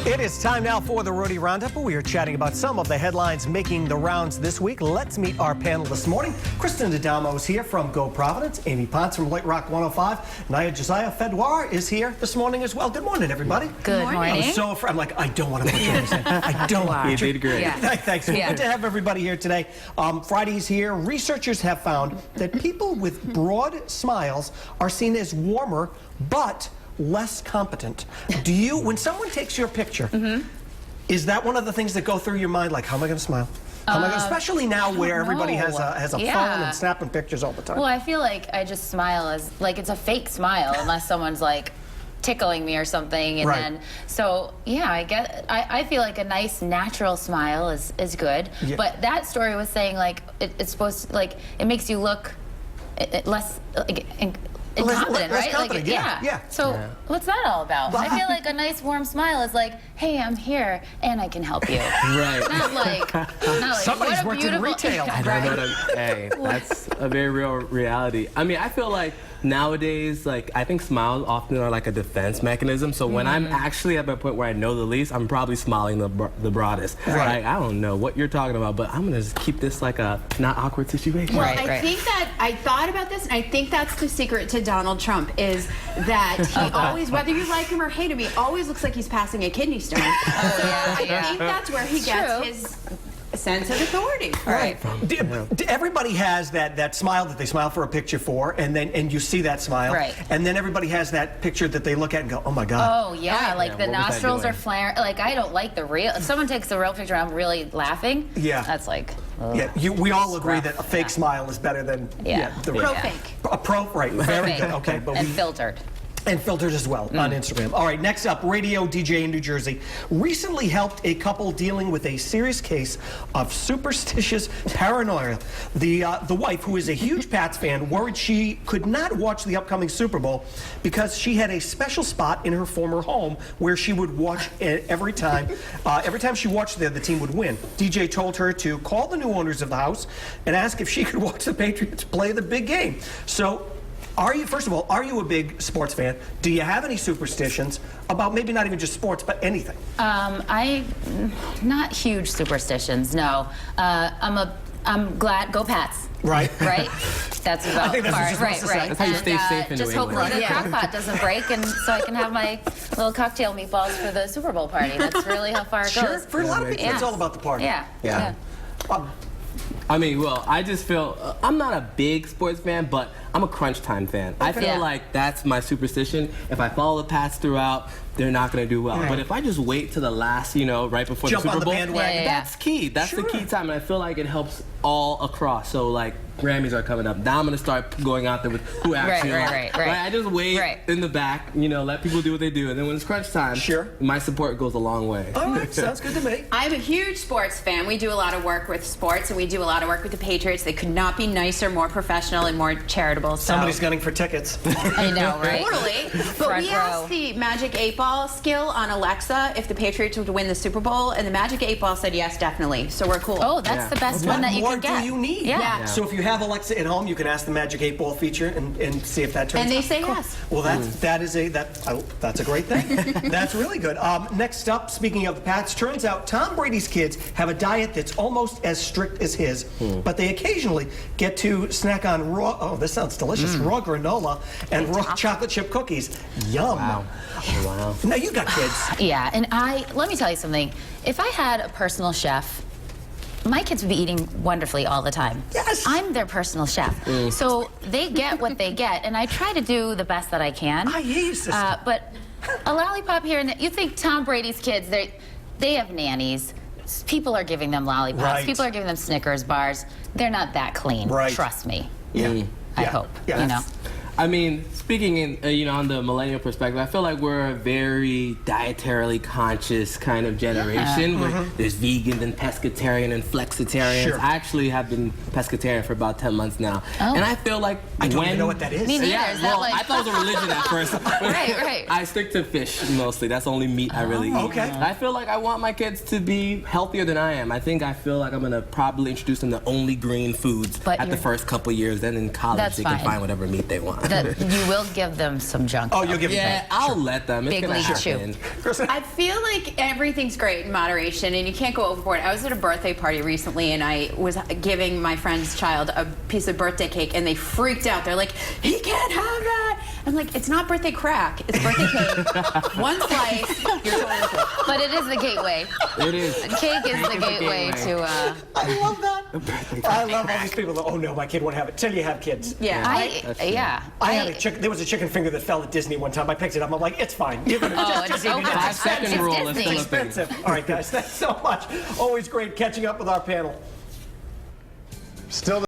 It is time now for the Rudy Roundup. We are chatting about some of the headlines making the rounds this week. Let's meet our panel this morning. Kristen D'Adamo is here from Go Providence. Amy Ponce from Light Rock 105. Naya Josiah Fedwar is here this morning as well. Good morning, everybody. Good morning. I'm so afraid. I'm like, I don't want to put you on the same. I don't want You did great. Yeah. Thanks. Good to have everybody here today. Friday's here. Researchers have found that people with broad smiles are seen as warmer, but less competent. Do you, when someone takes your picture, is that one of the things that go through your mind? Like, how am I going to smile? How am I gonna, especially now where everybody has a phone and snapping pictures all the time. Well, I feel like I just smile as, like, it's a fake smile unless someone's like tickling me or something, and then so yeah, I feel like a nice natural smile is good. Yeah. But that story was saying like it's supposed to, like, it makes you look less like incompetent, less right? confident, like, yeah. So what's that all about? I feel like a nice warm smile is like, hey, I'm here and I can help you. Right. Not like Somebody's what a worked in beautiful retail. Hey, that's a very real reality. I mean, I feel like nowadays, like, I think smiles often are like a defense mechanism. So when I'm actually at my point where I know the least, I'm probably smiling the broadest. Like, I don't know what you're talking about, but I'm gonna just keep this like a not awkward situation. Well, I think that I thought about this, and I think that's the secret to Donald Trump is that he always, whether you like him or hate him, he always looks like he's passing a kidney stone. I think that's where he gets his sense of authority. Right. Everybody has that smile that they smile for a picture for, and you see that smile, and then everybody has that picture that they look at and go, oh my God. Oh yeah, like the nostrils are flaring. Like, I don't like the real. If someone takes a real picture, I'm really laughing. Yeah. That's like. Ugh. Yeah, we all agree that a fake smile is better than the real. Pro-fake. A pro, right? Very good. Okay, but and filtered. And filtered as well on Instagram. All right, next up, radio DJ in New Jersey recently helped a couple dealing with a serious case of superstitious paranoia. The wife, who is a huge Pats fan, worried she could not watch the upcoming Super Bowl because she had a special spot in her former home where she would watch every time. Every time she watched there, the team would win. DJ told her to call the new owners of the house and ask if she could watch the Patriots play the big game. So, first of all, are you a big sports fan? Do you have any superstitions about maybe not even just sports, but anything? Not huge superstitions, no. I'm glad, go Pats. Right. Right? That's about I think that's what you're supposed to say. That's how you stay safe in New just England. hopefully the crock pot doesn't break, and so I can have my little cocktail meatballs for the Super Bowl party. That's really how far it Sure, goes. for a lot of people, it's all about the party. Yeah. I mean, well, I just feel, I'm not a big sports fan, but I'm a crunch time fan. I feel like that's my superstition. If I follow the Pats throughout, they're not going to do well. But if I just wait to the last, right before Jump the Super Bowl, on the bandwagon. that's key. That's the key time, and I feel like it helps all across. So, like, Grammys are coming up. Now I'm going to start going out there with who actually Right. I just wait in the back, let people do what they do, and then when it's crunch time, my support goes a long way. All right, sounds good to me. I'm a huge sports fan. We do a lot of work with sports, and we do a lot of work with the Patriots. They could not be nicer, more professional, and more charitable. So. Somebody's gunning for tickets. I know, right? Totally. But we asked the Magic 8-Ball skill on Alexa if the Patriots would win the Super Bowl, and the Magic 8-Ball said yes, definitely. So we're cool. Oh, that's the best one that you can get. What more do you need? Yeah. So if you have Alexa at home, you can ask the Magic 8-Ball feature and see if that turns out. And they say yes. Well, that's a great thing. That's really good. Next up, speaking of the Pats, turns out Tom Brady's kids have a diet that's almost as strict as his, but they occasionally get to snack on raw, oh, this sounds delicious, raw granola and raw chocolate chip cookies. Yum. Wow. Now, you got kids. Yeah, and let me tell you something. If I had a personal chef, my kids would be eating wonderfully all the time. Yes. I'm their personal chef. So they get what they get, and I try to do the best that I can. I hear you, sister. But a lollipop here and there, you think Tom Brady's kids, they have nannies. People are giving them lollipops. Right. People are giving them Snickers bars. They're not that clean. Right. Trust me. Yeah. I hope. Yeah. I mean, speaking in, on the millennial perspective, I feel like we're a very dietarily conscious kind of generation. Where there's vegans and pescatarian and flexitarians. Sure. I actually have been pescatarian for about 10 months now. Oh. And I feel like I don't even know what that is. Me neither. Yeah, Is that well, like... I thought it was a religion at first. Right. I stick to fish mostly. That's the only meat I really eat. Okay. I feel like I want my kids to be healthier than I am. I feel like I'm going to probably introduce them to only green foods But at the first couple years. Then in college, That's they can fine. find whatever meat they want. that you will give them some junk. Oh, though. you'll give Yeah, them I'll let them. It's Big gonna league happen. Kristen? I feel like everything's great in moderation and you can't go overboard. I was at a birthday party recently and I was giving my friend's child a piece of birthday cake and they freaked out. They're like, he can't have that. I'm like, it's not birthday crack, it's birthday cake. One slice, you're totally cool. But it is the gateway. It is. Cake is the gateway to. I love that. I love all these people that, oh no, my kid won't have it. Till you have kids. Yeah. I had a chicken. There was a chicken finger that fell at Disney one time. I picked it up. I'm like, it's fine. You're gonna Oh, just it's eat it. okay. It's 5 second It's rule is Disney. still a thing. expensive. All right, guys. Thanks so much. Always great catching up with our panel. Still